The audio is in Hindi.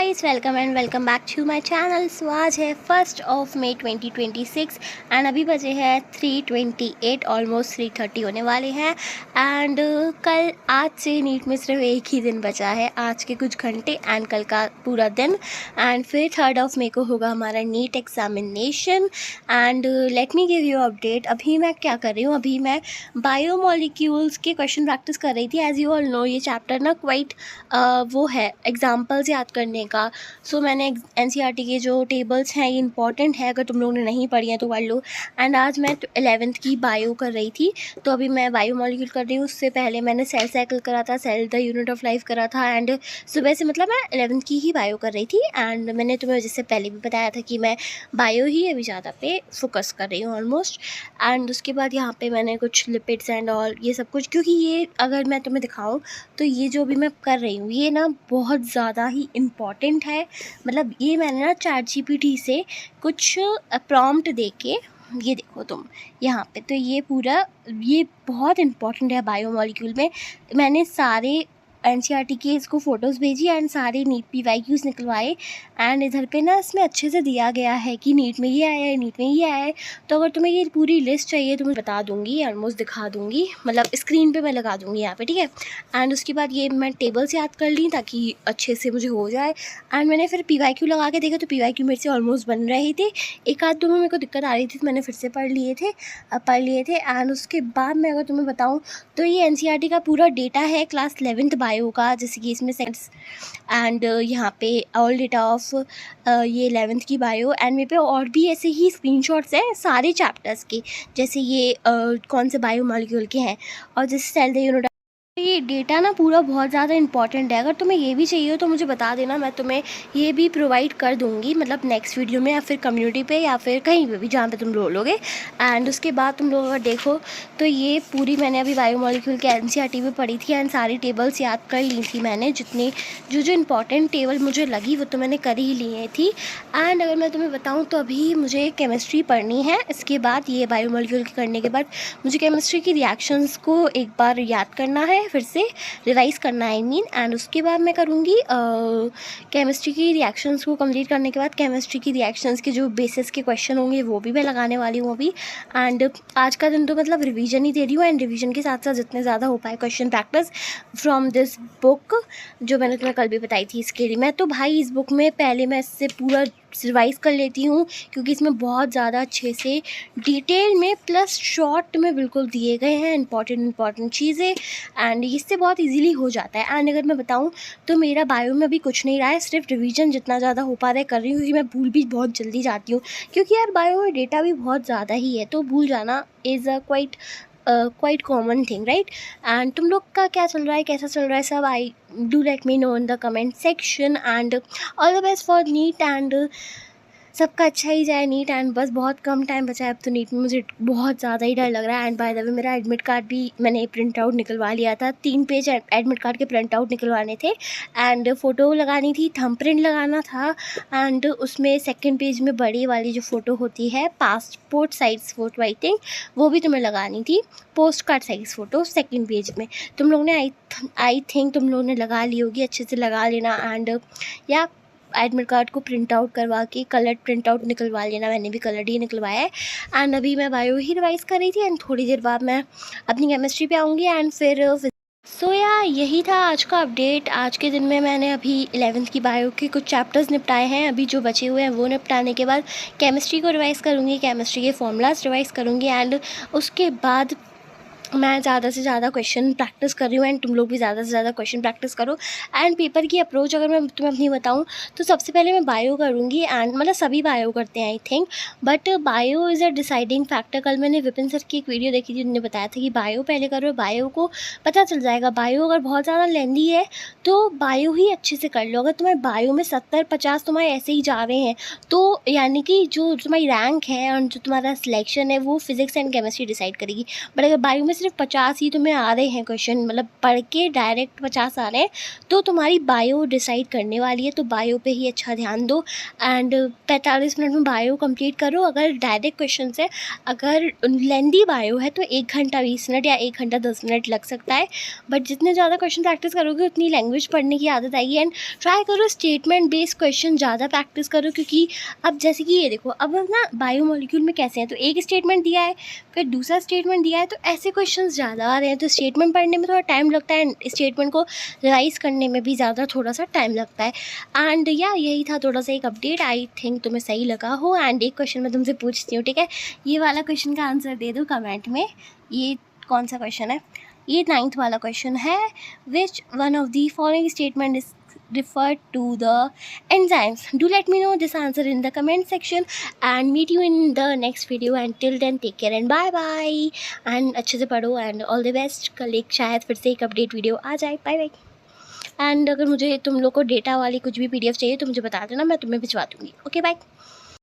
Guys, welcome and welcome back to my channel. So आज है 1 मई 2026 एंड अभी बजे हैं 3:28, ऑलमोस्ट 3:30 होने वाले हैं। एंड कल आज से नीट में सिर्फ एक ही दिन बचा है, आज के कुछ घंटे एंड कल का पूरा दिन। एंड फिर 3 मई को होगा हमारा NEET examination. And let me give you update. अभी मैं क्या कर रही हूँ, अभी मैं बायोमोलिक्यूल्स के क्वेश्चन प्रैक्टिस कर रही थी। एज यू ऑल नो, ये चैप्टर ना क्वाइट वो है एग्जाम्पल्स याद करने का। सो मैंने एनसीईआरटी के जो टेबल्स हैं ये इंपॉर्टेंट है, अगर तुम लोगों ने नहीं पढ़ी हैं तो पढ़ लो। एंड आज मैं 11th की बायो कर रही थी, तो अभी मैं बायो मॉलिक्यूल कर रही हूँ। उससे पहले मैंने सेल साइकिल करा था, cell the unit of life करा था। एंड सुबह से मतलब मैं 11th की ही बायो कर रही थी। एंड मैंने तुम्हें जिससे पहले भी बताया था कि मैं बायो ही अभी ज़्यादा पे फोकस कर रही हूँ ऑलमोस्ट। एंड उसके बाद यहाँ पे मैंने कुछ लिपिड्स एंड ऑल ये सब कुछ, क्योंकि ये अगर मैं तुम्हें दिखाऊँ तो ये जो भी मैं कर रही हूँ ये ना बहुत ज़्यादा ही इम्पॉर्टेंट है। मतलब ये मैंने ना ChatGPT से कुछ प्रॉम्प्ट दे के, ये देखो तुम यहाँ पे, तो ये पूरा ये बहुत इम्पॉर्टेंट है बायोमोलिक्यूल में। मैंने सारे एनसीईआरटी के इसको फ़ोटोज़ भेजी एंड सारे नीट PYQs निकलवाए। एंड इधर पे ना इसमें अच्छे से दिया गया है कि नीट में ये आया है, नीट में ये आया है। तो अगर तुम्हें ये पूरी लिस्ट चाहिए तो मैं बता दूँगी, ऑलमोस्ट दिखा दूँगी, मतलब स्क्रीन पे मैं लगा दूँगी यहाँ पे, ठीक है। एंड उसके बाद ये मैं टेबल्स याद कर ली ताकि अच्छे से मुझे हो जाए। एंड मैंने फिर PYQ लगा के देखा तो PYQ मेरे से ऑलमोस्ट बन रहे थे। एक आध दो में मेरे को दिक्कत आ रही थी तो मैंने फिर से पढ़ लिए थे। एंड उसके बाद मैं अगर तुम्हें बताऊँ तो ये एनसीईआरटी का पूरा डेटा है क्लास 11th बायो का, जैसे कि इसमें सेक्स एंड यहाँ पे ऑल डेटा ऑफ ये 11th की बायो। एंड मेरे पे और भी ऐसे ही स्क्रीनशॉट्स हैं सारे चैप्टर्स के, जैसे ये कौन से बायो मॉलिक्यूल के हैं और जैसे सेल द यूनिट। ये डेटा ना पूरा बहुत ज़्यादा इंपॉर्टेंट है। अगर तुम्हें ये भी चाहिए हो तो मुझे बता देना, मैं तुम्हें ये भी प्रोवाइड कर दूँगी, मतलब नेक्स्ट वीडियो में या फिर कम्युनिटी पे या फिर कहीं पे भी जहाँ पे तुम बोलोगे। एंड उसके बाद तुम लोग अगर देखो तो ये पूरी मैंने अभी बायोमोलिक्यूल के एनसीईआरटी में पढ़ी थी एंड सारी टेबल्स याद कर ली थी मैंने। जितनी जो इंपॉर्टेंट टेबल मुझे लगी वो तो मैंने कर ही ली थी। एंड अगर मैं तुम्हें बताऊँ तो अभी मुझे केमिस्ट्री पढ़नी है। इसके बाद ये बायोमोलिक्यूल करने के बाद मुझे केमिस्ट्री की रिएक्शंस को एक बार याद करना है, फिर से रिवाइज़ करना है एंड उसके बाद मैं करूँगी केमिस्ट्री की रिएक्शंस को कंप्लीट करने के बाद केमिस्ट्री की रिएक्शंस के जो बेसिस के क्वेश्चन होंगे वो भी मैं लगाने वाली हूँ अभी। एंड आज का दिन तो मतलब रिवीजन ही दे रही हूँ एंड रिवीजन के साथ साथ जितने ज़्यादा हो पाए question practice from this book जो मैंने तुम्हें कल भी बताई थी। इसके लिए मैं तो भाई इस बुक में पहले मैं इससे पूरा रिवाइज़ कर लेती हूँ, क्योंकि इसमें बहुत ज़्यादा अच्छे से डिटेल में प्लस शॉर्ट में बिल्कुल दिए गए हैं इंपॉर्टेंट चीज़ें। एंड इससे बहुत इजीली हो जाता है। एंड अगर मैं बताऊँ तो मेरा बायो में अभी कुछ नहीं रहा है, सिर्फ रिवीजन जितना ज़्यादा हो पा रहा है कर रही हूँ, क्योंकि मैं भूल भी बहुत जल्दी जाती हूँ। क्योंकि यार बायो में डेटा भी बहुत ज़्यादा ही है, तो भूल जाना is a quite common thing, right. And तुम लोग का क्या चल रहा है, कैसा चल रहा है सब, I do let me know in the comment section. And all the best for neat and सबका अच्छा ही जाए नीट। एंड बस बहुत कम टाइम बचा है अब तो नीट में, मुझे बहुत ज़्यादा ही डर लग रहा है। एंड बाय द वे मेरा एडमिट कार्ड भी मैंने प्रिंट आउट निकलवा लिया था, 3 पेज एडमिट कार्ड के प्रिंट आउट निकलवाने थे एंड फ़ोटो लगानी थी, थंब प्रिंट लगाना था। एंड उसमें सेकंड पेज में बड़ी वाली जो फ़ोटो होती है passport size photo I think, वो भी तुम्हें लगानी थी, post card size photo second page में। तुम लोग ने आई थिंक तुम लोगों ने लगा ली होगी, अच्छे से लगा लेना। एंड या एडमिट कार्ड को प्रिंट आउट करवा के कलर प्रिंट आउट निकलवा लेना, मैंने भी कलर ही निकलवाया है। एंड अभी मैं बायो ही रिवाइज़ कर रही थी एंड थोड़ी देर बाद मैं अपनी केमिस्ट्री पे आऊँगी एंड फिर सो यही था आज का अपडेट। आज के दिन में मैंने अभी 11th की बायो के कुछ चैप्टर्स निपटाए हैं, अभी जो बचे हुए हैं वो निपटाने के बाद केमिस्ट्री को रिवाइज़ करूँगी, केमिस्ट्री के फॉर्मूलाज रिवाइज़ करूँगी। एंड उसके बाद मैं ज़्यादा से ज़्यादा क्वेश्चन प्रैक्टिस कर रही हूँ एंड तुम लोग भी ज़्यादा से ज़्यादा क्वेश्चन प्रैक्टिस करो। एंड पेपर की अप्रोच अगर मैं तुम्हें अपनी बताऊँ तो सबसे पहले मैं बायो करूँगी एंड मतलब सभी बायो करते हैं I think, but bio is a deciding factor. कल मैंने विपिन सर की एक वीडियो देखी थी, उन्होंने बताया था कि बायो पहले करो, बायो को पता चल जाएगा। बायो अगर बहुत ज़्यादा लेंदी है तो बायो ही अच्छे से कर लो। अगर तुम्हारे बायो में 70-50 तुम्हारे ऐसे ही जा रहे हैं तो यानी कि जो तुम्हारी रैंक है और जो तुम्हारा सिलेक्शन है वो फिज़िक्स एंड केमिस्ट्री डिसाइड करेगी। बट अगर बायो में सिर्फ 50 ही तुम्हें आ रहे हैं क्वेश्चन, मतलब पढ़ के डायरेक्ट 50 आ रहे हैं, तो तुम्हारी बायो डिसाइड करने वाली है, तो बायो पे ही अच्छा ध्यान दो एंड 45 मिनट में बायो कंप्लीट करो। अगर डायरेक्ट क्वेश्चन है, अगर लेंदी बायो है तो 1 घंटा 20 मिनट या 1 घंटा 10 मिनट लग सकता है, बट जितने ज़्यादा क्वेश्चन प्रैक्टिस करोगे उतनी लैंग्वेज पढ़ने की आदत आएगी। एंड ट्राई करो स्टेटमेंट बेस्ड क्वेश्चन ज़्यादा प्रैक्टिस करो, क्योंकि अब जैसे कि ये देखो, अब ना बायोमोलिक्यूल में कैसे हैं, तो एक स्टेटमेंट दिया है, फिर दूसरा स्टेटमेंट दिया है, तो ऐसे क्वेश्चन ज़्यादा आ रहे हैं, तो स्टेटमेंट पढ़ने में थोड़ा टाइम लगता है एंड स्टेटमेंट को रिवाइज करने में भी ज़्यादा थोड़ा सा टाइम लगता है। एंड या यही था थोड़ा सा एक अपडेट, आई थिंक तुम्हें सही लगा हो। एंड एक क्वेश्चन मैं तुमसे पूछती हूँ, ठीक है? ये वाला क्वेश्चन का आंसर दे दो कमेंट में। ये कौन सा क्वेश्चन है? ये 9th वाला क्वेश्चन है। Which one of the following statement is referred to the enzymes? Do let me know this answer in the comment section and meet you in the next video, and till then take care and bye bye and अच्छे से पढ़ो and all the best। कल एक शायद फिर से एक अपडेट वीडियो आ जाए। Bye bye. एंड अगर मुझे तुम लोग को डेटा वाली कुछ भी PDF चाहिए तो मुझे बता देना, मैं तुम्हें भिजवा दूँगी। Okay bye.